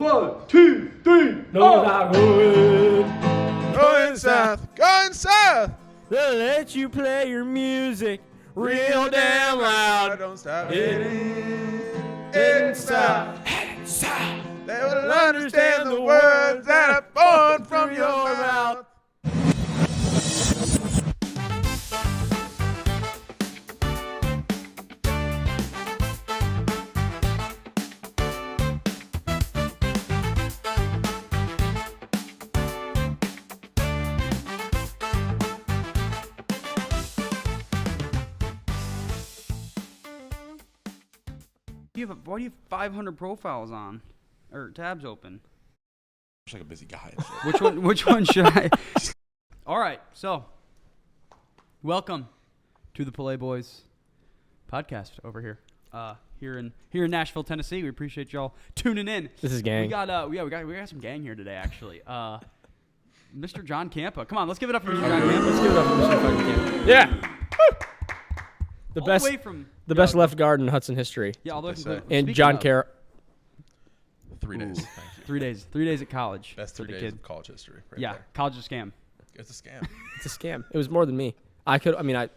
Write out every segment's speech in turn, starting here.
1, 2, 3, No, not good. Going south, going south. They'll let you play your music real damn loud. Don't stop Heading south. south. They will understand the words that are born from your mouth. Why do you have 500 profiles on? Or tabs open? I'm like a busy guy. And shit. Which one should I? All right, so welcome to the Pallay Boys podcast over here. Here in Nashville, Tennessee. We appreciate y'all tuning in. This is gang. We got some gang here today actually. Mr. John Kampa. Come on, let's give it up for Mr. John Kampa. Let's give it up for Mr. fucking Kampa. Yeah. The All best, the way from best left guard in Hudson history. Yeah, all the way from They say. And John Kampa. 3 days. Thank you. 3 days at college. Best for 3 the days kid. of college history. Right Yeah, there. college is a scam. It's a scam. It's a scam. It was more than me. I could have went to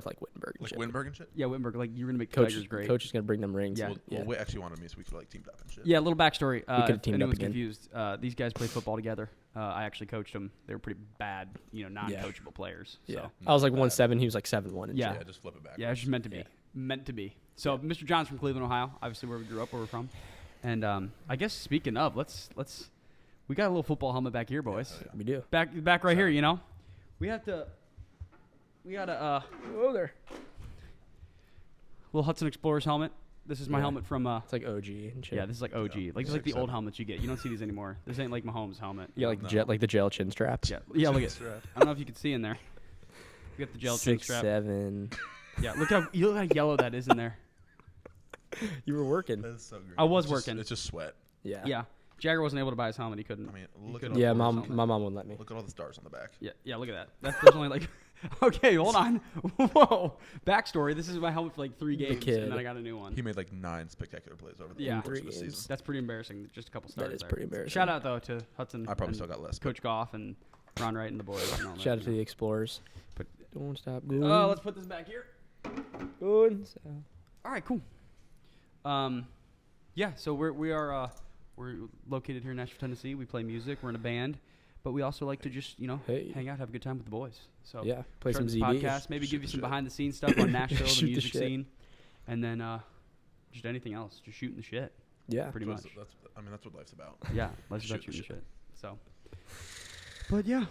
like Wittenberg and Like shit. Wittenberg and shit? Yeah, Wittenberg, like you're gonna make Coach Tigers great. is gonna bring them rings. Yeah. Well, Witt actually wanted me so we could like teamed up and shit. Yeah, a little backstory. could've If teamed up anyone's again. confused, these guys played football together. I actually coached them. They were pretty bad, non-coachable players. So. Yeah. I was like 1'7", he was like 7'1". Yeah. Yeah, just flip it back. Yeah, it's just meant to be. Yeah. Meant to be. So Mr. John's from Cleveland, Ohio. Obviously, where we grew up, where we're from. And I guess speaking of, we got a little football helmet back here, boys. Yeah. We do. Back right here. We got a Oh, there. little Hudson Explorers helmet. This is my Yeah. helmet from. It's like OG and shit. Yeah, this is like OG. Yeah. Like this is like the 6'7". old helmets you get. You don't see these anymore. This ain't like Mahomes' helmet. Yeah, like No. the jail chin straps. Yeah, look at. I don't know if you can see in there. We got the gel chin strap. 6'7". Yeah, look how yellow that is in there. You were working. That is so green. I was It's just- working. It's just sweat. Yeah. Yeah, Jagger wasn't able to buy his helmet. He couldn't. I mean, He look couldn't at Yeah, afford his my helmet. mom wouldn't let me. Look at all the stars on the back. Yeah, look at that. There's only like. Okay, hold on. Whoa. Backstory. This is my helmet for like 3 games, kid. and then I got a new one. He made like 9 spectacular plays over the Yeah. course of 3 the games. season. That's pretty embarrassing. Just a couple stars. That is there. pretty embarrassing. Shout out though to Hudson. I probably and still got less. Coach Goff and Ron Wright and the boys. And all that, Shout out to you the Explorers. But- Don't stop going. know. Let's put this back here. Going south. All right, cool. Yeah. So we're located here in Nashville, Tennessee. We play music. We're in a band, but we also like to just Hey. hang out, have a good time with the boys. So Yeah, play start some this ZB. podcast, maybe Shoot give you the some shit. behind the scenes stuff on Nashville, Shoot the the music shit. scene, and then just anything else, just shooting the shit, Yeah. pretty much. That's what life's about. Yeah, let's Shoot about the shooting the shit. shit. So, but yeah,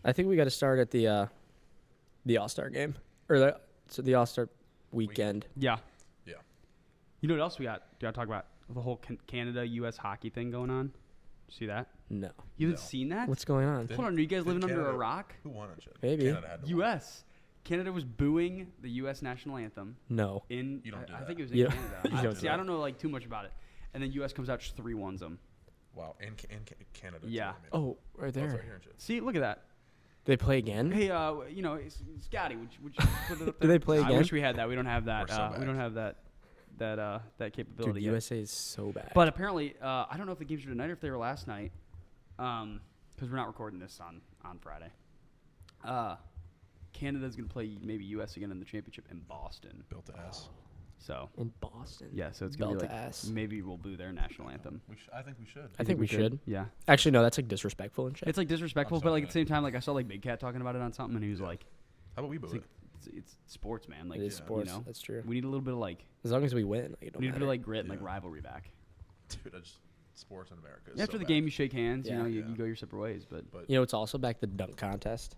I think we got to start at the All-Star game or the All-Star weekend. yeah. Yeah. You know what else we got? Do I talk about the whole Canada-U.S. hockey thing going on? See that? No. You haven't No. seen that? What's going on? Did- Hold on, are you guys did living under a Canada- rock? Who won it? Shit? Maybe. Canada had to win. U.S. Canada was booing the U.S. national anthem No. in. You don't do I that. think it was in You- Canada. you don't See, do I that. don't know like too much about it, and then U.S. comes out just 3-1s them. Wow. And Canada. too, Yeah. I mean. Oh, right Oh, it's there. right here and shit. See, look at that. They play again? Hey, Scotty, would you put it up Do there? they play I again? wish we had that. We don't have that. We're so We back. don't have that Dude, capability yet. USA is so bad. But apparently, I don't know if the games were tonight or if they were last night, because we're not recording this on Friday. Canada's gonna play maybe U.S. again in the championship in Boston. Built to ass. So in Boston. yeah, so it's gonna be Belt like to ass. maybe we'll boo their national anthem. I think we should. I think we should. Yeah, Actually, no, that's like disrespectful and shit. it's like disrespectful, I'm so but like at good. the same time, like I saw like Big Cat talking about it on something, and he was like, How about we boo it's, it? like it's sports, man. Like It is yeah, sports. You know, That's true. we need a little bit of like As long as we win, like, it don't we need a bit matter. of like grit and like Yeah. rivalry back. Dude, sports in America. Is After so the bad. game, you shake hands. Yeah. You know, you Yeah. go your separate ways. But But You know, it's also back the dunk contest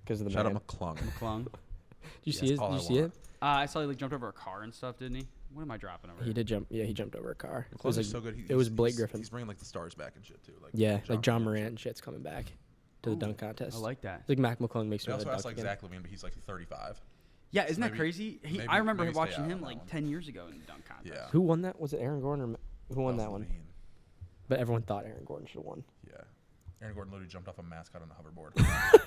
because of the shout man. out McClung. McClung. Did you Yes, see it? all Did I you see want. it? I saw he like jumped over a car and stuff, didn't he? What am I dropping over? He here? did jump. Yeah, he jumped over a car. It was McClung like, is so good. it was Blake Griffin. He's bringing like the stars back and shit too. Like yeah, like John Morant. Morant and shit's coming back to the Ooh, dunk contest. I like that. It's like Mac McClung makes They another also asked dunk like again. Zach Levine, but he's like 35. Yeah, isn't that maybe- crazy? maybe- I remember maybe stay watching out him on like that 10 years ago in the dunk contest. Yeah. Who won that? Was it Aaron Gordon or who won that one? Levine. But everyone thought Aaron Gordon should have won. Yeah. Aaron Gordon literally jumped off a mascot on a hoverboard.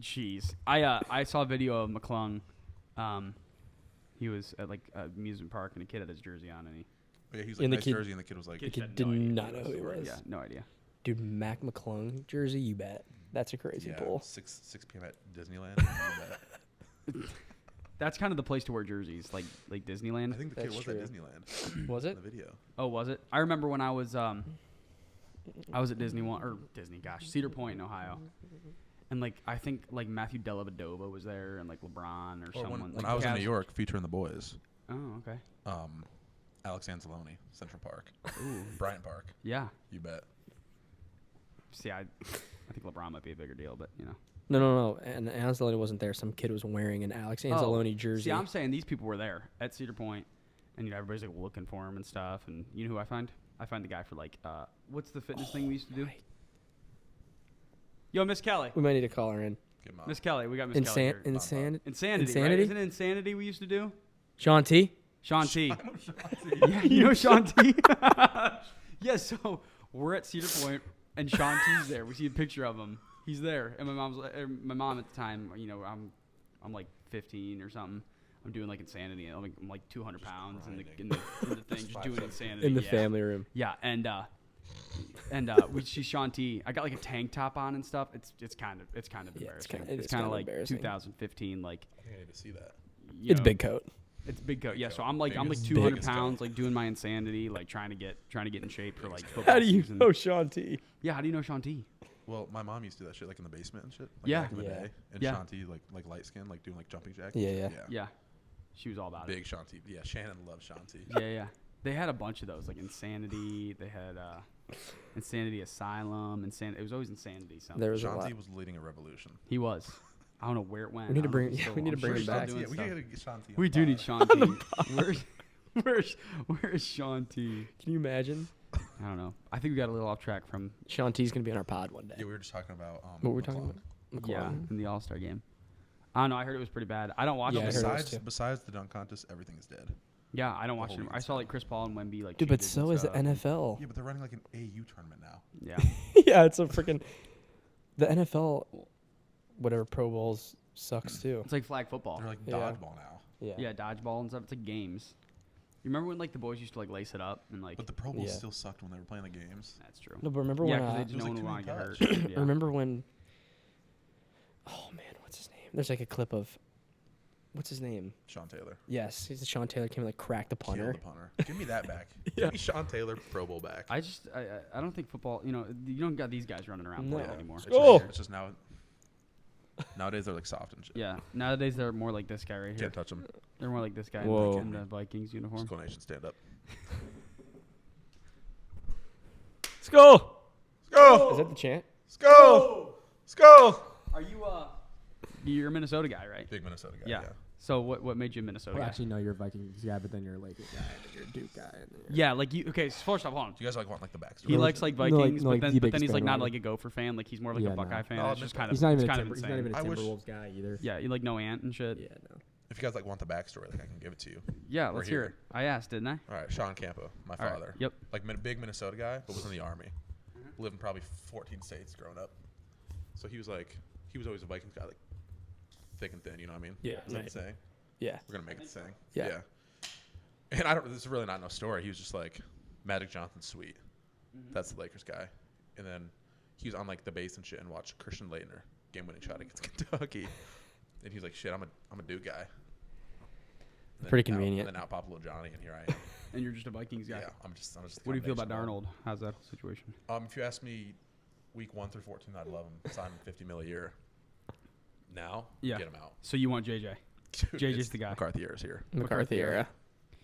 Jeez. I saw a video of McClung. He was at like an amusement park and a kid had his jersey on and he But yeah, he was And like, the nice kid- jersey, and the kid was like, The kid had did no idea not know who he was. Yeah, no idea. Dude, Mac McClung jersey, you bet. That's a crazy yeah, pull. 6 p.m. at Disneyland. You bet. That's kind of the place to wear jerseys, like Disneyland. I think the kid That's was true. at Disneyland Was in it? the video. Oh, was it? I remember when I was at Cedar Point in Ohio, and like I think like Matthew Dellavedova was there, and like LeBron or Or someone. when like I was in Cavs- New York featuring the boys, Oh, okay. Alex Anzalone, Central Park, Ooh, Bryant Park. yeah. You bet. See, I think LeBron might be a bigger deal, but you know. No. And Anzalone wasn't there. Some kid was wearing an Alex Anzalone jersey. See, I'm saying these people were there at Cedar Point, and you know everybody's like looking for him and stuff. And you know who I find? I find the guy for like what's the fitness thing we used to do? Yo, Miss Kelly. We might need to call her in. Get him out. Miss Kelly, we got Miss Kelly here. Insanity. Insanity, Insanity? right? Isn't it Insanity we used to do? Sean T. Sean T. Yeah, you know Sean T. Yeah, so we're at Cedar Point, and Sean T's there. We see a picture of him. He's there, and my mom at the time, you know, I'm like 15 or something. I'm doing like Insanity. I'm like 200 pounds in the thing, just doing Insanity In the family room. Yeah, and we see Sean T. I got like a tank top on and stuff. It's kind of embarrassing. It's kind of like embarrassing. 2015. Like I think I need to see that. It's big coat. It's big coat. Yeah, so I'm like Biggest 200 coat. pounds, like doing my Insanity, like trying to get in shape for like football How do you season. know Sean T? Yeah, how do you know Sean T? Well, my mom used to do that shit like in the basement and shit. Like Yeah. back in the Yeah. day. And Yeah. Shanti like light skin, like doing like jumping jacks. Yeah. Yeah, she was all about Big Shanti. Yeah, Shannon loves Shanti. it. Yeah. They had a bunch of those, like Insanity. They had Insanity Asylum. It was always Insanity something. There was a lot. Shanti was leading a revolution. He was. I don't know where it went. We need I to don't bring- know if he's yeah, still- we need to I'm bring sure him he's still back. doing Yeah, we stuff. gotta get Shanti. on We the do need pod. Sean T. Where's Sean T? Can you imagine? I don't know. I think we got a little off track from Sean T's gonna be on our pod one day. Yeah, we were just talking about What were we talking McClung. about? yeah McClung. in the All-Star game. I don't know. I heard it was pretty bad. I don't watch Yeah, it. I heard it was Besides, too. besides the dunk contest, everything's dead. Yeah, I don't The watch whole it. league I is saw like dead. Chris Paul and Wemby like. Dude, but cheated so and is the stuff. NFL. Yeah, but they're running like an AU tournament now. Yeah. Yeah, it's a freaking. The NFL, whatever Pro Bowls sucks too. It's like flag football. They're like Yeah. dodgeball now. Yeah, dodgeball and stuff. It's like games. You remember when like the boys used to like lace it up and like? But the Pro Bowl Yeah. still sucked when they were playing the games. That's true. No, but remember Yeah, when? because they it just was no like one too would many want to get hurt. Yeah. Remember when? Oh man, what's his name? There's like a clip of. What's his name? Sean Taylor. Yes, he's Sean Taylor came and like cracked the Killed punter. the punter. Give me that back. Yeah. Give me Sean Taylor Pro Bowl back. I don't think football. You know, you don't got these guys running around No. playing Yeah. anymore. It's Oh! just, it's just now. Nowadays they're like soft and shit. Yeah, nowadays they're more like this guy right here. Can't touch them. They're more like this guy Whoa. in the Vikings uniform. Skull Nation, stand up. Let's go. Let's go. Is that the chant? Let's go. Let's go. Are you you're a Minnesota guy, right? Big Minnesota guy. Yeah. Yeah. So what made you a Minnesota Well, guy? actually, no, you're a Vikings guy, but then you're a Lakers guy, and then you're a Duke guy. And then you're Yeah, like you. Okay, so first off, hold on. Do you guys like want like the backstory? He likes like No, like- Vikings, no, like but the then biggest he's like fan not around. like a Gopher fan. Like he's more like Yeah, a no. Buckeye fan. I'll It's just admit kind that. of he's not it's even a kind of Timber, he's not insane. even a I wish- Timberwolves guy either. Yeah, you like no ant and shit. Yeah, no. If you guys like want the backstory, like I can give it to you. Yeah, We're let's hear here. it. I asked, didn't I? All right, Sean Kampa, my All right, father. yep. Like big Minnesota guy, but was in the army. Lived in probably 14 states growing up. So he was always a Vikings guy, like thick and thin. You know what I mean? Yeah, Is that right. the saying? Yeah. We're gonna make it the saying. Yeah. And this is really not no story. He was just like Magic Johnson's sweet. That's the Lakers guy. And then he was on like the base and shit and watched Christian Laettner game-winning shot against Kentucky. And he's like, shit, I'm a Duke guy. And then Pretty out- convenient. And then out pop little Johnny, and here I am. And you're just a Vikings guy. Yeah, I'm just. What do you feel about combination of Darnold? How's that situation? all. If you ask me, week 1 through 14, I'd love him. Sign him $50 million a year. Now, Yeah. get him out. So you want JJ? Dude, JJ's it's the guy. McCarthy era is here. McCarthy era.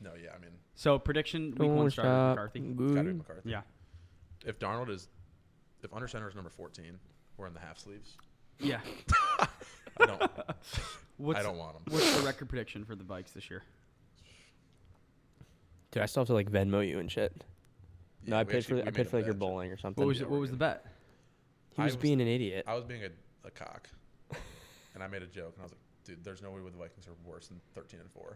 No, yeah, I mean, So prediction week one Don't starter stop. McCarthy. it's got to be Good. McCarthy. Yeah. If under center is number 14, we're in the half sleeves. Yeah. I don't. What's, I don't want him. What's the record prediction for the Vikes this year? Dude, I still have to like Venmo you and shit. No, Yeah, I we paid actually- for we I made paid a for like your bet. bowling or something. What was Yeah, what we're was the good. bet? He was being an idiot. I was being a cock, and I made a joke, and I was like, "Dude, there's no way the Vikings are worse than 13-4,"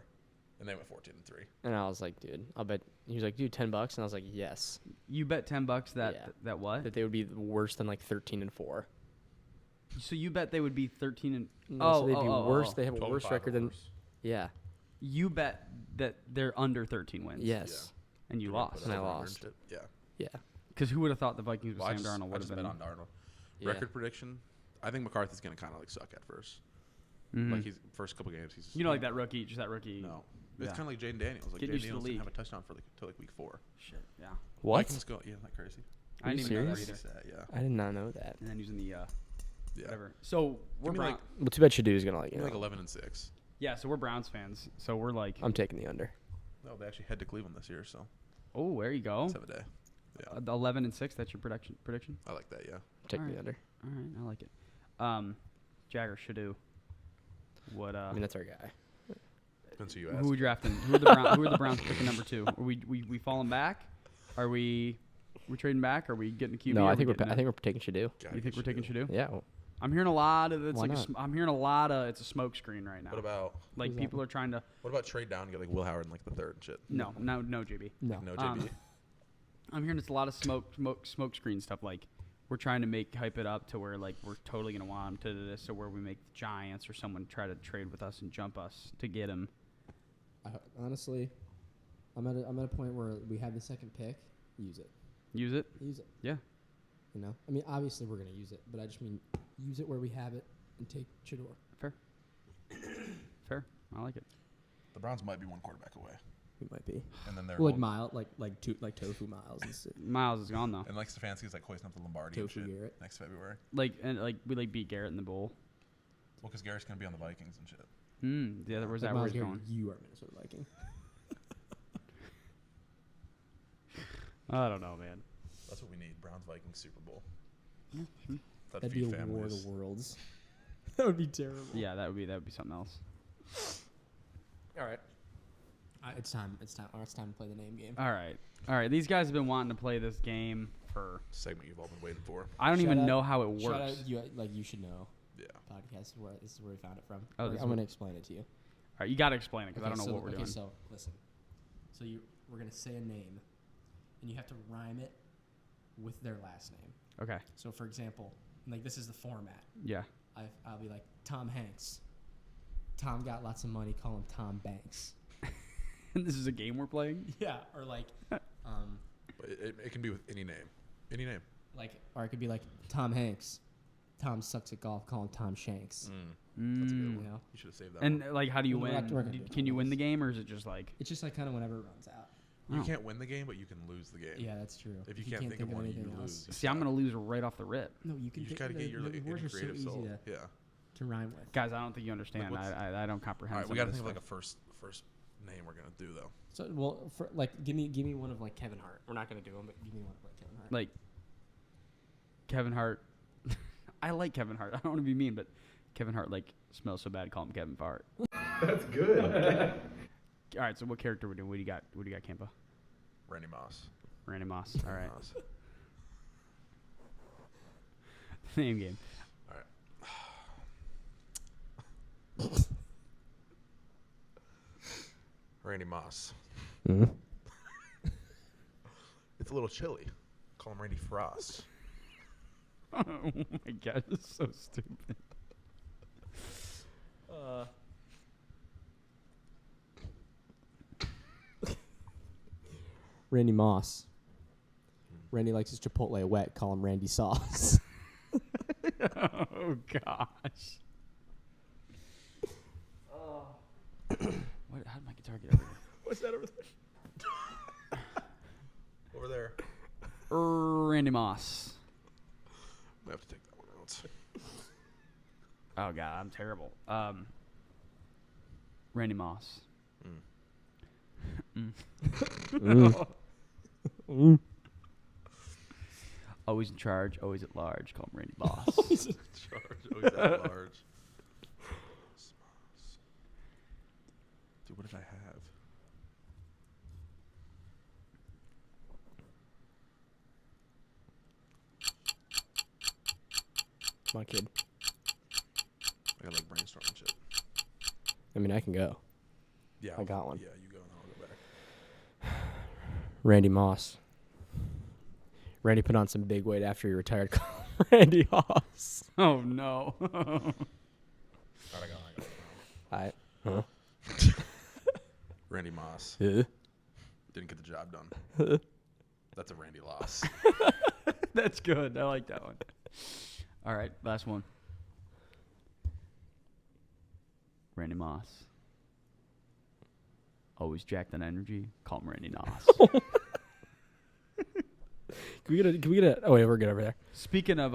and they went 14-3. And I was like, dude, I'll bet. He was like, dude, $10, and I was like, yes, You bet $10 that Yeah. that what? that they would be worse than like 13-4. So you bet they would be 13 and No, so they'd be worse. They have a 12 worse 5 record or than. worse. Yeah. you bet that they're under 13 wins. Yes. and you They're gonna lost. put And I over lost. shit. Yeah. Yeah. Because who would have thought the Vikings with Well, Sam Darnold I would just have bet been? on Darnold. Yeah. Record prediction. I think McCarthy's gonna kind of like suck at first. Mhm. Like he's first couple games. He's You know, like that rookie, just that rookie. No, it's Yeah. kind of like Jaden Daniels. Like Get Jaden used to the Daniels didn't league. have a touchdown for like till like week 4. Shit. Yeah. What? Vikings go. Yeah, isn't that crazy? I didn't you even know that serious? either. Yeah. I did not know that. And then using the Yeah. whatever. So we're me, Brown. like- Well, too bad Shadoo's gonna like Give you me know. like 11-6. Yeah. So we're Browns fans. So we're like, I'm taking the under. No, they actually head to Cleveland this year, so oh, there you go. let's have a day. Yeah, 11-6. That's your prediction. I like that. Yeah. Take Alright. the under. All right, I like it. Jagger Shadoo. What? I mean, that's our guy. Depends who you Who ask. are we drafting? Who are the Browns picking number 2? Are we falling back? Are we trading back? Are we getting a QB? No, Are I we think getting we're taking Shadoo. Gotta You think get we're taking Shadoo. Shadoo? Yeah. Well, I'm hearing a lot of it's Why like not? I'm hearing a lot of it's a smoke screen right now. What about like Who's that? people are trying to trade down and get like Will Howard in like the 3rd and shit? no JB. no. No, Um, JB. I'm hearing it's a lot of smoke screen stuff. Like we're trying to hype it up to where like we're totally gonna want him to do this, so where we make the Giants or someone try to trade with us and jump us to get him. Honestly, I'm at a point where we have the second pick. Use it. Use it. Use it. Yeah. You know. I mean, obviously we're gonna use it, but I just mean use it where we have it and take Shador. Fair. I like it. The Browns might be one quarterback away, We might be. and then they're Well, like Miles, like Tofu Miles and Miles is gone though. and like Stefanski's like hoisting up the Lombardi and Tofu shit Garrett. next February. We beat Garrett in the bowl. Well, because Garrett's gonna be on the Vikings and shit. Yeah, where's Like that? Miles Where's Garrett, going? you are Minnesota Viking. I don't know, man. That's what we need. Browns Vikings Super Bowl. Mm-hmm. That'd That'd be feed a war of families. the worlds. That would be terrible. Yeah, that would be something else. All right. It's time. It's time to play the name game. All right. These guys have been wanting to play this game for. Segment you've all been waiting for. I don't Shout even out- know how it Shout works. out, you should know. Yeah. Podcast is where we found it from. Oh, I'm this is going what- to explain it to you. All right, you got to explain it because I don't know so, what we're doing. So listen. So we're going to say a name, and you have to rhyme it with their last name. Okay. So for example, like this is the format. Yeah. I'll be like Tom Hanks. Tom got lots of money. Call him Tom Banks. This is a game we're playing. Yeah, or like, But it can be with any name. Any name. or it could be like Tom Hanks. Tom sucks at golf. Call him Tom Shanks. That's a good You one. know, You should have saved that And one. like, how do you We're win? not- we're gonna do it Can you on win the this. game, or is it just like? it's just like kind of whenever it runs out. You Oh. can't win the game, but you can lose the game. Yeah, that's true. If you can't think of one, you anything lose. See, I'm gonna lose right off the rip, No, you can. You just think gotta of get the- your the like, words are so creative easy soul. Yeah. to rhyme with. guys. I don't think you understand. what's- I don't comprehend. All right, some we of gotta this think of like stuff. a first name we're gonna do though. So, well, for like, give me one of like Kevin Hart. We're not gonna do him, but give me one of like Kevin Hart. Like Kevin Hart. I like Kevin Hart. I don't want to be mean, but Kevin Hart like smells so bad. Call him Kevin Fart. That's good. All right. So what character we doing? What do you got? What do you got, Kampa? Randy Moss. Randy Moss. All right. Moss. Name game. All right. Randy Moss. Mm-hmm. It's a little chilly. Call him Randy Frost. Oh my god, it's so stupid. Randy Moss. Randy likes his Chipotle wet. Call him Randy Sauce. Oh gosh. What? How did my guitar get over here? What's that over there? Over there. Randy Moss. We have to take that one out. Oh god, I'm terrible. Randy Moss. Always in charge, always at large. Call him Randy Boss. Charge. Oh, he's that large. Dude, what did I have? Come on, kid. I got like brainstorming shit. I mean, I can go. Yeah, I got one. Yeah, you go and I'll go back. Randy Moss. Randy put on some big weight after he retired. Randy Hoss. Oh no. All right, I got it. I. Huh? Randy Moss. Yeah. Didn't get the job done. That's a Randy loss. That's good. I like that one. All right, last one. Randy Moss. Always jacked on energy. Call him Randy Moss. Can we get a? Oh wait, we're good over there. Speaking of,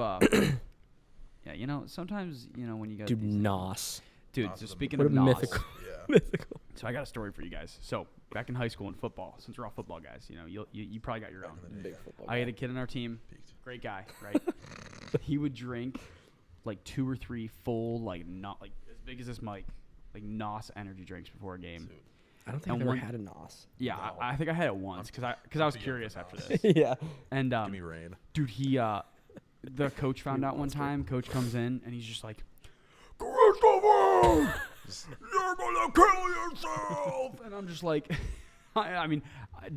yeah, you know, sometimes when you got Dude, these- Nos. Dude, Nos so is a speaking What of a Nos, mythical. Yeah. Mythical. so I got a story for you guys. So back in high school in football, since we're all football guys, you probably got your own. Back in the day, Big yeah. football. I had a kid on our team, Peaked. great guy, right? He would drink like 2 or 3 full, like not like as big as this mic, like Nos energy drinks before a game. Dude. I don't think And I've ever one- had a Nos. Yeah, No. I think I had it once because I was too young curious for after Nos. this. Yeah. And Give me rain. dude, the coach found out one time. Coach comes in and he's just like, Christopher, you're gonna kill yourself. And I'm just like, I mean,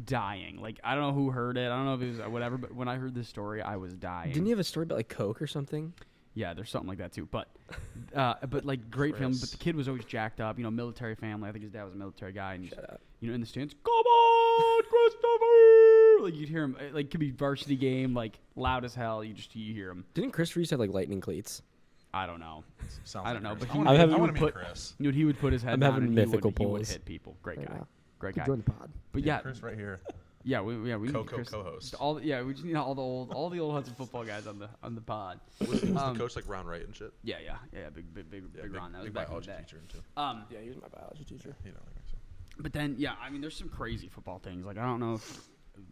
dying. Like I don't know who heard it. I don't know if it was whatever. But when I heard this story, I was dying. Didn't you have a story about like Coke or something? Yeah, there's something like that too. But like great film. But the kid was always jacked up. Military family. I think his dad was a military guy. And he's, Shut up. in the stands, come on, Christopher! Like you'd hear him. Like could be varsity game, like loud as hell. You hear him. Didn't Chris Reese have like lightning cleats? I don't know. Sounds I don't know, Chris. but I he want would to put- meet Chris. Dude, he would put his head I'm down having and mythical he would pulls hit people. Great right guy. now. Great guy. Join the pod. But yeah, Chris right here. yeah, we need Chris. Co-host. We just need all the old Hudson football guys on the pod. Was the coach like Ron Wright and shit? Yeah, big Ron. That was big back in the biology day. teacher too. Yeah, he was my biology teacher. You know, like so. But then, yeah, I mean, there's some crazy football things. Like, I don't know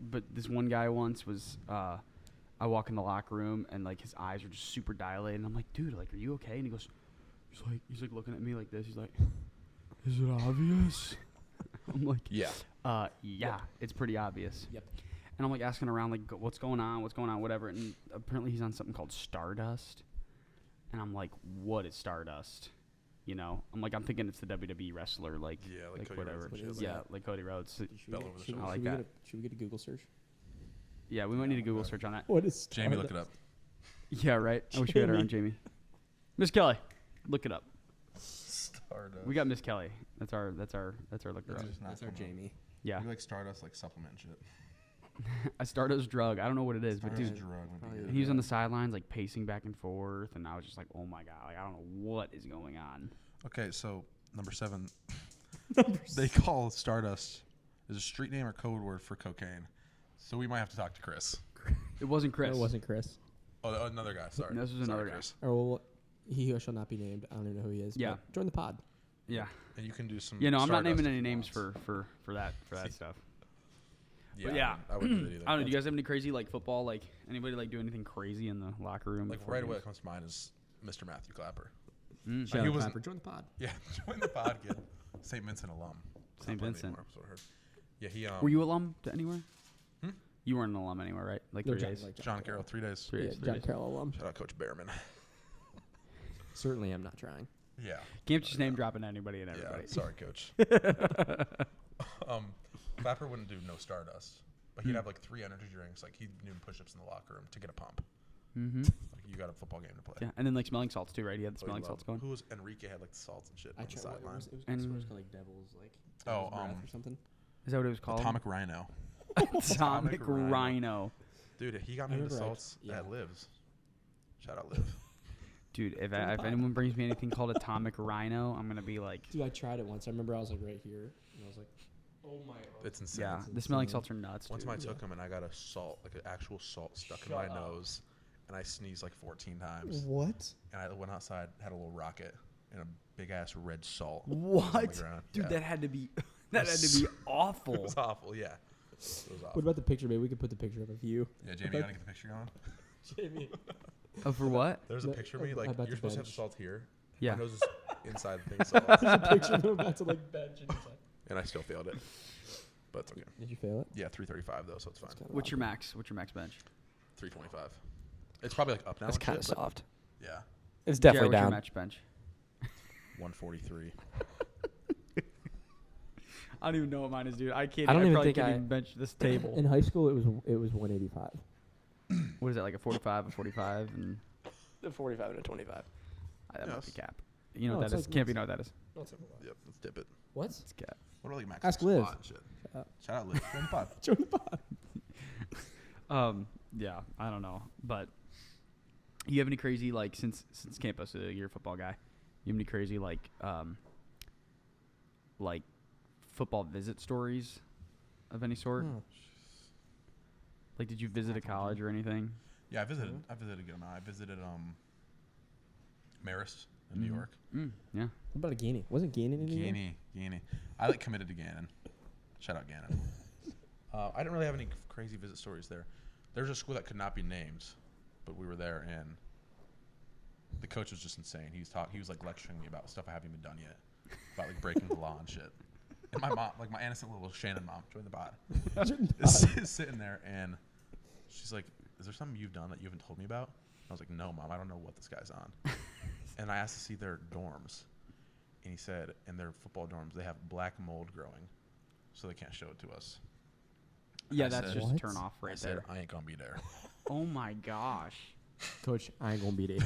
but this one guy once was, I walk in the locker room and, like, his eyes are just super dilated. And I'm like, dude, like, are you okay? And he goes, he's like looking at me like this. He's like, is it obvious? I'm like, Yeah. yeah, it's pretty obvious. Yep. And I'm, like, asking around, like, what's going on, whatever. And apparently he's on something called Stardust. And I'm like, what is Stardust? I'm thinking it's the WWE wrestler, like, Yeah, like Cody whatever. Rhodes and shit. Yeah, like Cody Rhodes. Bell over the shoulder. I like that. Should we get a Google search? Yeah, we might need a Google search on that. What is Jamie, look it up. Yeah, right. I wish we had her on Jamie. Miss Kelly, look it up. Stardust. We got Miss Kelly. That's our looker up. That's our Jamie. Yeah, You like Stardust like supplement shit. a Stardust drug. I don't know what it is, but Stardust dude, drug would be probably good. he was on the sidelines like pacing back and forth, and I was just like, oh my god, like I don't know what is going on. Okay, so number 7. They call Stardust is a street name or code word for cocaine. So we might have to talk to Chris. It wasn't Chris. No, it wasn't Chris. Oh, another guy. Sorry. This was Sorry, another guy. Chris. Or well, he who shall not be named. I don't even know who he is. Yeah. but join the pod. Yeah. And you can do some. Yeah, no, I'm not Stardust naming if any you names want. for that stuff. Yeah. yeah. I wouldn't do that either. I don't know. Do you guys have any crazy like football? Like anybody like do anything crazy in the locker room? Like before right away, games? what comes to mind is Mr. Matthew Clapper. Mm. Shout he out wasn't- Clapper. Join the pod. Yeah, join the pod, kid. St. Vincent alum. He's St. not playing Vincent. anymore, so I heard. Yeah, he. Were you alum to anywhere? Hmm? You weren't an alum anywhere, right? Like No, 3 John, days. like John Carroll, 3 days. 3 Yeah, days. 3 John days. Carroll alum. Shout out Coach Behrman. Certainly, I'm not trying. Yeah. Can't just name dropping anybody and Yeah. everybody. Sorry, Coach. Clapper wouldn't do no Stardust, but he'd have like 3 energy drinks. Like he'd do push-ups in the locker room to get a pump. Mm-hmm. Like you got a football game to play. Yeah, and then like smelling salts too, right? He had the So he smelling loved- salts going. Who was Enrique had like the salts and shit I on the tried. sideline. It was And- called like Devil's like. Oh, Devil's Breath or something. Is that what it was called? Atomic Rhino. Atomic Rhino. Rhino. Dude, he got I me into remember salts yeah. at Lives. Shout out Liv. Dude, if anyone brings me anything called Atomic Rhino, I'm gonna be like, Dude, I tried it once. I remember I was like right here, and I was like, "Oh my!" It's insane. yeah, That's the smelling insane. salts are nuts. One Dude. time I took him and I got a salt, like an actual salt stuck in my nose, and I sneezed like 14 times. What? And I went outside, had a little rocket, and a big ass red salt. What? On the ground. Dude, Yeah. that had to be that had to be awful. It was awful, yeah. It was awful. What about the picture? Maybe we could put the picture up of you. Yeah, Jamie, you gotta get the picture going. Jamie. Oh, for what? There's a No, picture of me, I like, bet you're the supposed to have the bench. salt here. Yeah. My nose is inside the thing, salt. There's a picture of him about to like bench, and he's like, And I still failed it. But it's okay. "Did you fail it?" Yeah, 335 though, so it's fine. That's kinda What's your awkward. max? What's your max bench? 325. It's probably like up now. That's and kind of shit, but soft. Yeah, It's Jared, definitely what's your down. match bench? 143. I don't even know what mine is, dude. I can't. I don't even probably think can't I- even bench this table. In high school, it was 185. What is that, like a 45, a 45, and The 45 and a 25. that might Yes. be cap. You know No, what it's that is? like- Can't be know what that is. Yep, let's dip it. What? It's cap. What are like max Ask squat Liv. and shit? out. Shout out, Liz. Join the pod. Join the pod. Yeah, I don't know, but you have any crazy like since Campus, you're a football guy. You have any crazy like football visit stories of any sort? Like, did you visit a college or anything? Yeah, I visited a good amount. I visited Marist in New York. Yeah. What about a Guinea? Wasn't Guinea in New York? Guinea. I like committed to Gannon. Shout out Gannon. I didn't really have any crazy visit stories there. There's a school that could not be named, but we were there, and the coach was just insane. He was like lecturing me about stuff I haven't even done yet, about like breaking the law and shit. And my mom, like my innocent little Shannon mom, joined the pod, is sitting there, and she's like, "Is there something you've done that you haven't told me about?" I was like, "No, Mom, I don't know what this guy's on." And I asked to see their dorms, and he said, in their football dorms, they have black mold growing, so they can't show it to us. Yeah, I that's said- just What? a turn off right I said, there. I ain't gonna be there. Oh my gosh. Coach, I ain't gonna beat it.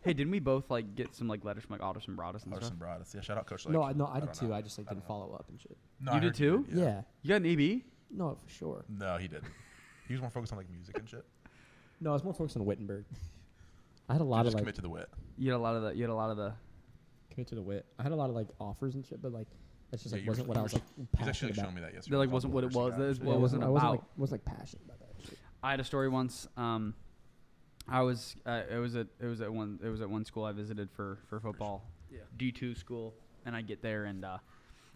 Hey, didn't we both like get some like letters from like Aldous and Broadus and stuff? Arson Broadus. Yeah, shout out Coach Lake. No, I did don't too. know. I just like I don't didn't know. follow up and shit. No, You I did heard too? did, Yeah. You got an EB? No, for sure. No, he didn't. He was more focused on like music and shit. No, I was more focused on Wittenberg. I had a lot Just of like commit to the wit. You had a lot of the. commit to the wit. I had a lot of like offers and shit, but like that's just Yeah, like you were- wasn't what you I were was like He's passionate actually like about. showing me that yesterday. That like with all wasn't the what it offers he was. got That and is shit. what I it wasn't about. like passionate about that shit. I had a story once. I was it was at one school I visited for football. Yeah. D2 school, and I get there and I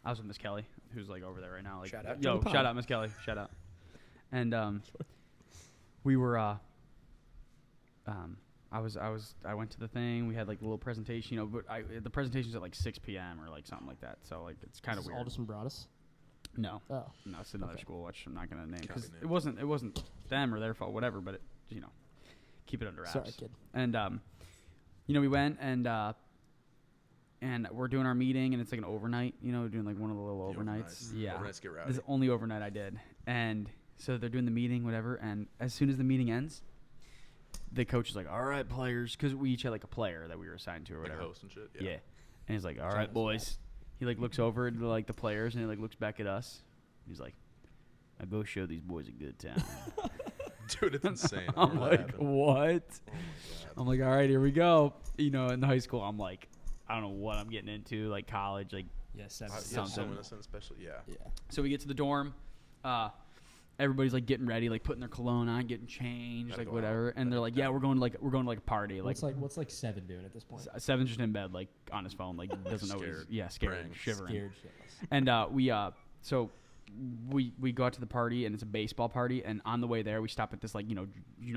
was with Miss Kelly, who's like over there right now. Like, Shout out. yo, Join the pod. shout out Miss Kelly, shout out. And we were I went to the thing. We had like a little presentation, you know, but the presentation's at like 6 p.m. or like something like that. So like it's kind of weird. Aldous and Broadus. No, Oh. no, it's another Okay. school which I'm not gonna name Can't because be it wasn't them or their fault, whatever. But it, you know, keep it under wraps. Sorry, kid. And you know, we went and we're doing our meeting, and it's like an overnight. You know, we're doing like one of the little The overnights. Yeah, Overnights get rowdy. this is the only overnight I did. And so they're doing the meeting, whatever. And as soon as the meeting ends, the coach is like, "All right, players," because we each had like a player that we were assigned to or Like whatever. host and shit. Yeah. And he's like, "All right, boys." He like looks over to like the players, and he like looks back at us. He's like, "I go show these boys a good time." Dude, it's insane. I I'm remember that like, happened. "What?" Oh my God. I'm like, "All right, here we go." You know, in high school, I'm like, I don't know what I'm getting into, like college, like. Yeah, seven. Yeah, something. so innocent, especially. Yeah. Yeah. So we get to the dorm. Everybody's like getting ready, like putting their cologne on, getting changed, Gotta like go whatever. out. And they're like, "Yeah, we're going to like a party." Like What's like 7 doing at this point? Seven's just in bed, like on his phone, like doesn't know. Scared. Yeah, scared, Praying. shivering. Scared shitless. And we go out to the party, and it's a baseball party. And on the way there, we stop at this like you know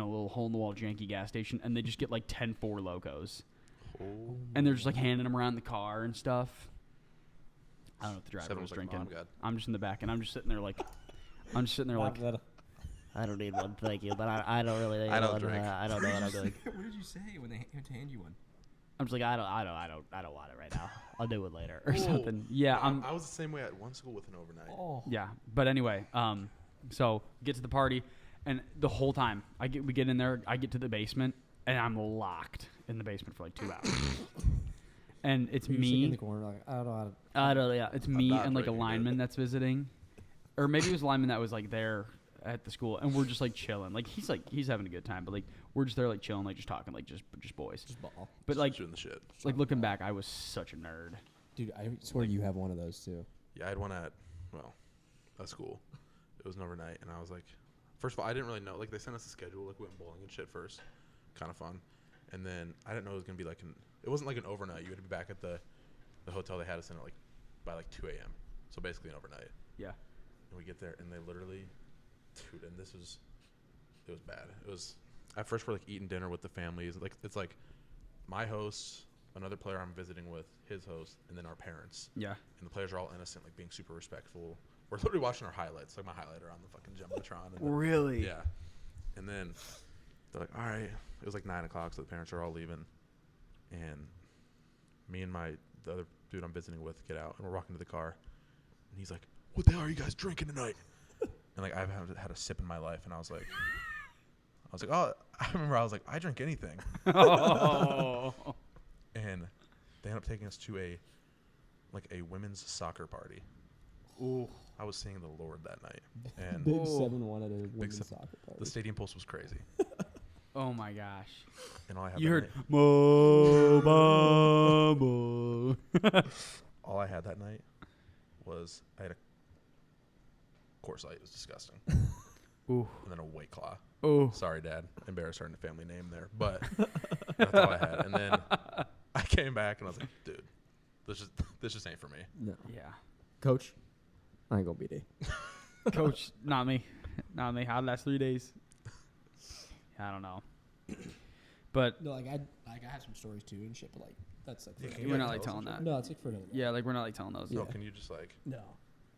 little hole in the wall janky gas station, and they just get like 10 Four Locos, Oh. and they're just like handing them around the car and stuff. I don't know if the driver Seven was was like, drinking. "Mom, God." I'm just in the back, and I'm just sitting there like, I don't need one, thank you, but I don't really need I don't one. drink. I don't know what I'm doing. What did you say when they had to hand you one? I'm just like I don't want it right now. I'll do it later or Whoa. something. Yeah, I was the same way at one school with an overnight. Oh. yeah. But anyway, so get to the party, and the whole time we get in there, I get to the basement, and I'm locked in the basement for like 2 hours. And it's You're sitting in me. the corner, like, I don't know how to. I don't. Yeah, it's me not and like a breaking it. lineman that's visiting, or maybe it was a lineman that was like there at the school, and we're just like chilling. Like he's having a good time, but like we're just there like chilling, like just talking, like just boys. Just ball. But Just like doing the shit. looking back, I was such a nerd. Dude, I swear you have one of those too. Yeah, I had one at a school. It was an overnight, and I was like, first of all, I didn't really know. Like they sent us a schedule, like we went bowling and shit first, kind of fun, and then I didn't know it was gonna be like it wasn't like an overnight. You had to be back at the hotel they had us in at like by like 2 a.m. So basically an overnight. Yeah. And we get there, and they literally, dude, and it was bad. It was at first we're like eating dinner with the families. Like it's like my hosts, another player I'm visiting with, his host, and then our parents. Yeah. And the players are all innocent, like being super respectful. We're literally watching our highlights, like my highlighter on the fucking Jumbotron. And Really? yeah. And then they're like, all right. It was like 9 o'clock, so the parents are all leaving. And me and the other dude I'm visiting with get out, and we're walking to the car. And he's like, what the hell are you guys drinking tonight? And like, I've had a sip in my life, and I was like, oh, I remember I was like, I drink anything. Oh. And they end up taking us to a women's soccer party. Ooh. I was seeing the Lord that night, and Big Oh. 7-1 at a women's sev- soccer party. the stadium pulse was crazy. Oh my gosh. And all I had You that heard night, mo mo. all I had that night was I had a Coors Light. It was disgusting. Ooh. And then a White Claw. Ooh. Sorry, Dad. Embarrassed her in the family name there, but that's all I had. And then I came back and I was like, dude, this just ain't for me. No. Yeah. Coach, I ain't gonna be there. Coach, not me. Not me. How last 3 days? I don't know. But No, I have some stories too and shit, but like that's like. Yeah, for can we're you not guys like tell telling us that. no, it's like for another day. Yeah, like we're not like telling those. No, Yeah. can you just like, No,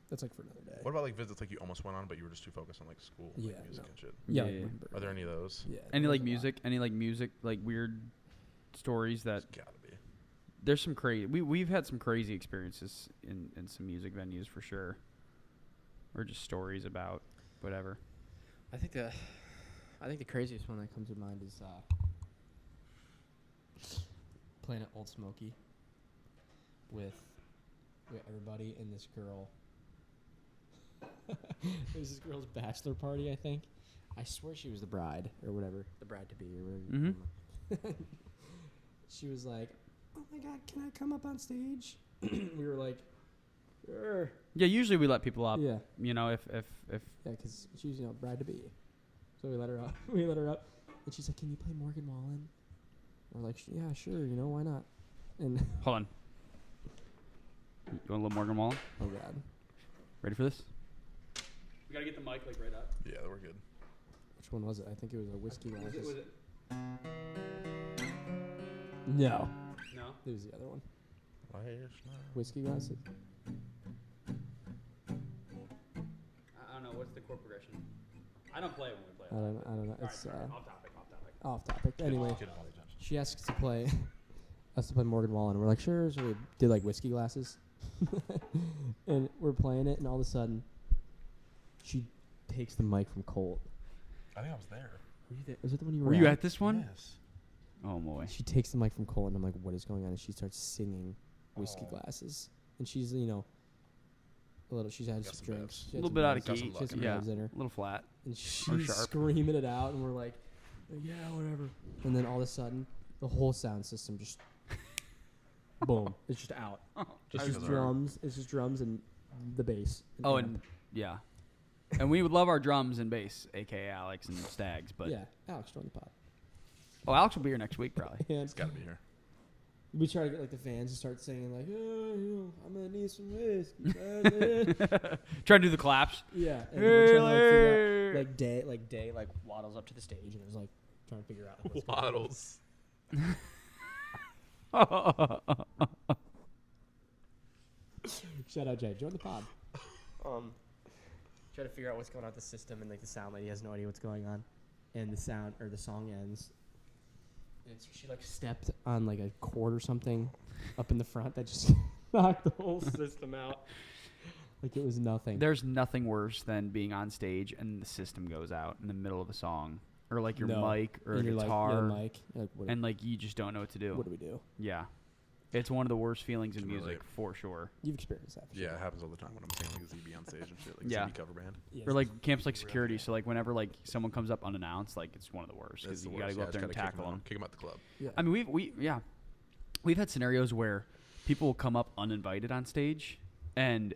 that's like for another day. what about like visits like you almost went on, but you were just too focused on like school, Yeah, like music no. and shit? Yeah. Yeah, like yeah. Wimber. Are there any of those? Yeah. Any there's like a lot. music? Any like music? Like weird stories that It's gotta be. there's some crazy. We've had some crazy experiences in some music venues for sure, or just stories about whatever. I think the craziest one that comes to mind is Playing at Old Smoky with everybody and this girl. It was this girl's bachelor party, I think. I swear she was the bride or whatever, the bride to be or whatever. Mhm. She was like, "Oh my God, can I come up on stage?" We were like, "Sure." Yeah, usually we let people up. Yeah, You know, if yeah, because she was bride to be. So we let her up. We let her up, and she's like, "Can you play Morgan Wallen?" We're like, "Yeah, sure. Why not?" And hold on. You want a little Morgan Wallen? oh God, Ready for this? We gotta get the mic like right up. Yeah, we're good. which one was it? I think it was a whiskey glasses. Was it? No, No. it was the other one. Last night. Whiskey glasses. I don't know. What's the chord progression? I don't play it when we play. I don't know. It's Off topic. off topic. Anyway, Get all the attention. she asked to play Morgan Wallen. We're like, sure. So we did like whiskey glasses, and we're playing it, and all of a sudden, she takes the mic from Colt. I think I was there. Were you there? Was it the one you were? Were you at this one? Yes. Oh boy. She takes the mic from Colt, and I'm like, what is going on? And she starts singing whiskey Oh. glasses, and she's a little. She's had Got some some drinks. bevs. She A had little some bit out bevs. of Got some key. She had some Yeah. bevs in her. A little flat. And she's sharp. screaming it out, and we're like, yeah, whatever. And then all of a sudden, the whole sound system just, boom, it's just out. It's Just just because drums. It's just drums and the bass. Oh, and yeah. And we would love our drums and bass, aka Alex and Stags, but yeah, Alex joined the pod. oh, Alex will be here next week probably. And It's gotta be here. we try to get like the fans to start singing like, oh, I'm gonna need some whiskey. Try to do the claps. Yeah, and we're trying to like figure Haley. out, day waddles up to the stage and is like trying to figure out like, what's going on. Waddles. Shout out Jay, join the pod. Try to figure out what's going on with the system, and like the sound lady has no idea what's going on. And the song ends. And so she like stepped on like a cord or something up in the front that just knocked the whole system out. Like it was nothing. There's nothing worse than being on stage and the system goes out in the middle of a song, or like your No. mic or a And you're guitar, like, yeah, mic. Like, what, and like you just don't know what to do. what do we do? Yeah, it's one of the worst feelings in Can music relate. for sure. You've experienced that. For Yeah, sure. it happens all the time when I'm singing like a ZB on stage and shit, like Yeah. ZB cover band. Yes. Or like camps like security, so like whenever like someone comes up unannounced, like it's one of the worst because It's the you gotta worst. go Yeah, up there and just gotta tackle them. Kick 'em out the club. Yeah. I mean, we've had scenarios where people will come up uninvited on stage, and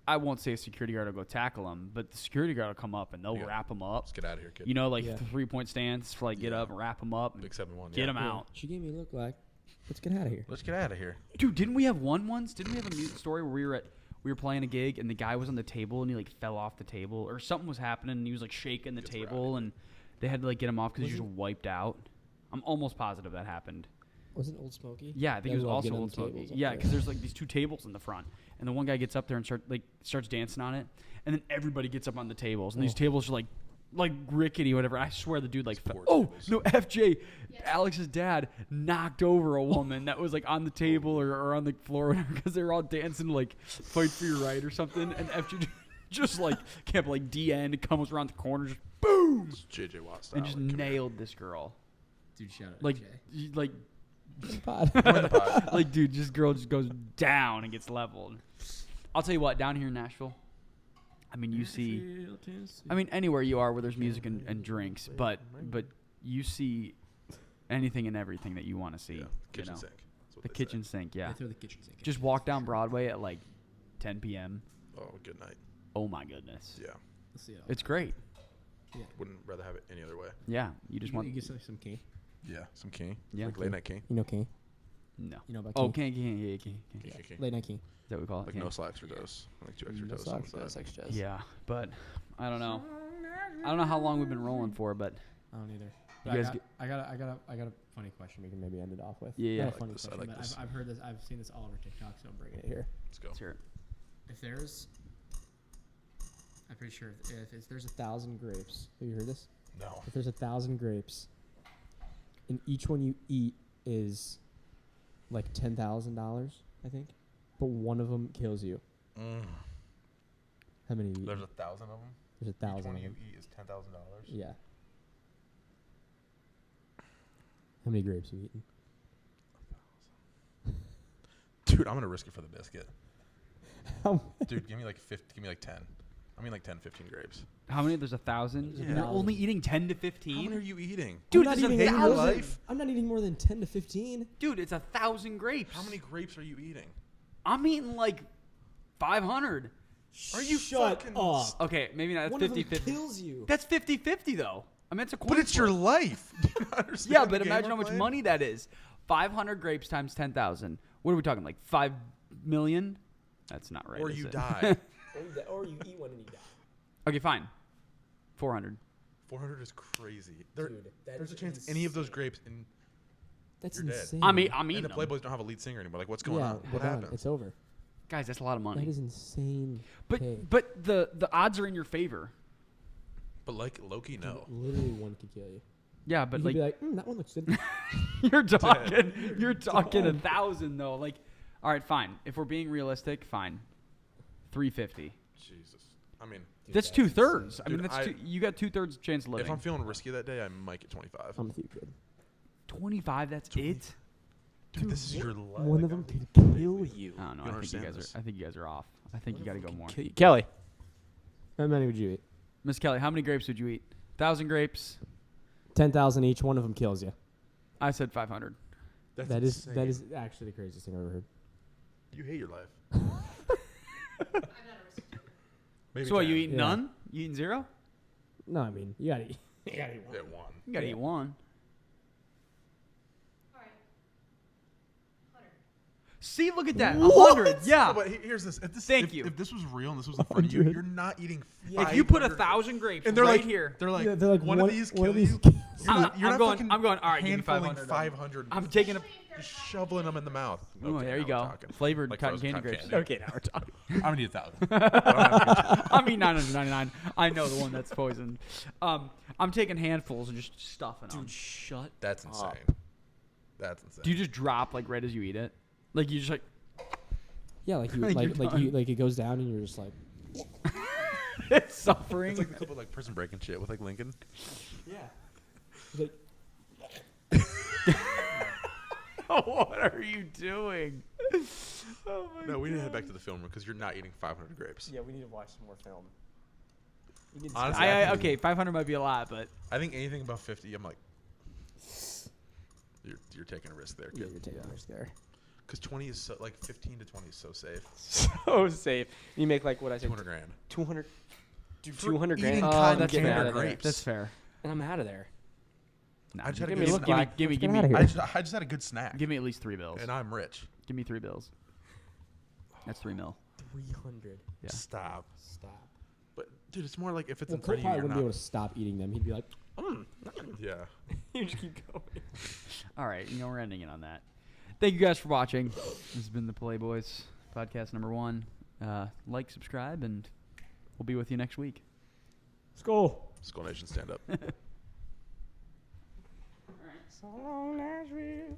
I won't say a security guard will go tackle them, but the security guard will come up and they'll Yeah. wrap them up. Just get out of here, kid. You know, like Yeah. 3-point stance for like get Yeah. up and wrap them up, and Big 7-1. get yeah. them Yeah. out. She gave me a look like, let's get out of here. Let's get out of here. Dude, didn't we have one once? Didn't we have a music story where we were playing a gig and the guy was on the table and he like fell off the table or something was happening and he was like shaking the Gets table rowdy. and they had to like get him off because he Was just wiped out. I'm almost positive that happened. Wasn't Old Smoky? Yeah, I think They it was love also getting on Old the Smoky. tables up Yeah, there. because there's like these two tables in the front, and the one guy gets up there and starts dancing on it, and then everybody gets up on the tables, and these Oh. tables are like rickety, whatever. I swear the dude like Sport oh tables. no, FJ, Alex's dad knocked over a woman that was like on the table or on the floor because they were all dancing to, like fight for your right or something, and FJ just like kept like DN comes around the corner, just boom, It's JJ Watt style. and just like, come here. nailed this girl. Dude, shout out Like Jay. like Pod. Join the pod. like, dude, this girl just goes down and gets leveled. I'll tell you what, down here in Nashville, I mean, you see. I mean, anywhere you are where there's music and drinks, but you see anything and everything that you want to see. Yeah. Kitchen sink. The kitchen sink, yeah. They throw the kitchen sink. Just walk down Broadway at like 10 p.m. Oh, good night. Oh my goodness. Yeah. Let's see it all. It's great. Yeah. Wouldn't rather have it any other way. Yeah, you just want. You get some king. Yeah. Some king. Yeah. Like late night king. You know king. No. You know about Oh, king. king. King. Late night king. Is that what we call it? Like King. no slacks or toast. Like 2 extra No toasts. socks, on the no side. sex jazz. Yeah, but I don't know. I don't know how long we've been rolling for, but I don't either. You But guys I got a funny question we can maybe end it off with. Yeah, yeah. Not I a like funny this, I question, like but this. I've heard this. I've seen this all over TikTok, so I'm bringing it here. Let's go. let's hear it. If there's, I'm pretty sure if there's 1,000 grapes. Have you heard this? No. If there's 1,000 grapes, and each one you eat is like $10,000, I think, but one of them kills you. How many? Do you There's eat? 1,000 of them. There's 1,000. Each one of you them. eat is $10,000. Yeah. How many grapes have you eaten? Dude, I'm gonna risk it for the biscuit. How Dude, give me like 10. I mean like 10, 15 grapes. How many? There's 1,000. There's You're 1,000. only eating 10 to How 15. many are you eating? Dude, I'm it's not a eating more than- thousand. I'm not eating more than 10 to 15. Dude, it's 1,000 grapes. How many grapes are you eating? I'm eating like 500. Are you Shut fucking up? Okay, maybe not. One That's of them 50-50. kills you. That's 50-50 though. I mean, it's a coin But it's your flip. life. Do you not understand Yeah, the but game imagine I'm how much playing? money that is. 500 grapes times 10,000. What are we talking? Like 5 million? That's not right. Or is you it? die. Or you eat one and you die. Okay, fine. 400. 400 is crazy. Dude, that There's a is chance any of those insane. grapes and That's You're dead. insane. I'm and eating the them. Playboys don't have a lead singer anymore. Like, what's going yeah, on? we're What done. happened? It's over. Guys, that's a lot of money. That is insane. But pay. but the odds are in your favor. But like Loki, no. Literally one could kill you. Yeah, but You like could be like, that one looks good. you're talking 1,000 though. Like, all right, fine. If we're being realistic, fine. 350. Jesus. I mean, Dude, That's 2/3. insane. I mean, Dude, that's you got 2/3 chance of living. if I'm feeling risky that day, I might get 25. I'm with you, kid. 25. That's 20. it. Dude, this is your life. One of them could kill you. I don't know. You I don't think you understand guys this. are. I think you guys are off. I think you got to go more. Kelly, how many would you eat? Miss Kelly, how many grapes would you eat? 1,000 grapes. 10,000 each. One of them kills you. I said 500. That's That is insane. actually the craziest thing I've ever heard. You hate your life. Maybe So what? You 10. eat Yeah. none? You eating zero? No, I mean you gotta eat. You gotta eat one. At one. You got to Yeah. eat one. All right. 100. See, look at that. What? 100. Yeah. No, but here's this. Thank if, you. If this was real and this was in front of you, 100. you're not eating. If you put 500 1,000 grapes and they're right like here, they're like, Yeah, they're like, one of these one kill of these you. kills You're I'm- not, you're I'm not going- fucking I'm going, all right, give me handfulling 500. 500. I'm taking a. Just shoveling them in the mouth. Oh, Okay, there you now go. we're talking. Flavored Like cotton frozen candy cotton grapes. candy. Okay, now we're talking. I'm gonna need 1,000. I mean 999. I know the one that's poisoned. I'm taking handfuls and just stuffing them. Dude, shut. That's insane. up. That's insane. Do you just drop like right as you eat it? Like you just like Yeah, like you Like like you're like you done. like it goes down and you're just like. it's suffering. It's like the clip of like Prison Break and shit with like Lincoln. Yeah. Like, What are you doing? Oh my No, we need to head back to the film room because you're not eating 500 grapes. yeah, we need to watch some more film. We need to Honestly, stop. I okay, 500 might be a lot, but I think anything above 50, I'm like, you're taking a risk there, Yeah, kid. you're taking a risk there. Because 20 is so, like 15 to 20 is so safe. So safe. You make like what I said. 200 grand. 200. Dude, For 200 eating grand. cotton that's getting fair. out of there. grapes. That's fair. And I'm out of there. Nah, I just had a give good me, snack. give me, Let's give me, get give me, outta here. I just had a good snack. give me at least 3 bills. And I'm rich. Give me 3 bills. That's 3 mil. 300. Yeah. Stop. Stop. But dude, it's more like if it's Well, in Cole front of you, probably you're wouldn't be able not. to stop eating them. He'd be like, Yeah. you just keep going. All right, we're ending it on that. Thank you guys for watching. This has been the Pallay Boys podcast number 1. Like, subscribe, and we'll be with you next week. Skull. Skull Nation, stand up. So long, Nashville.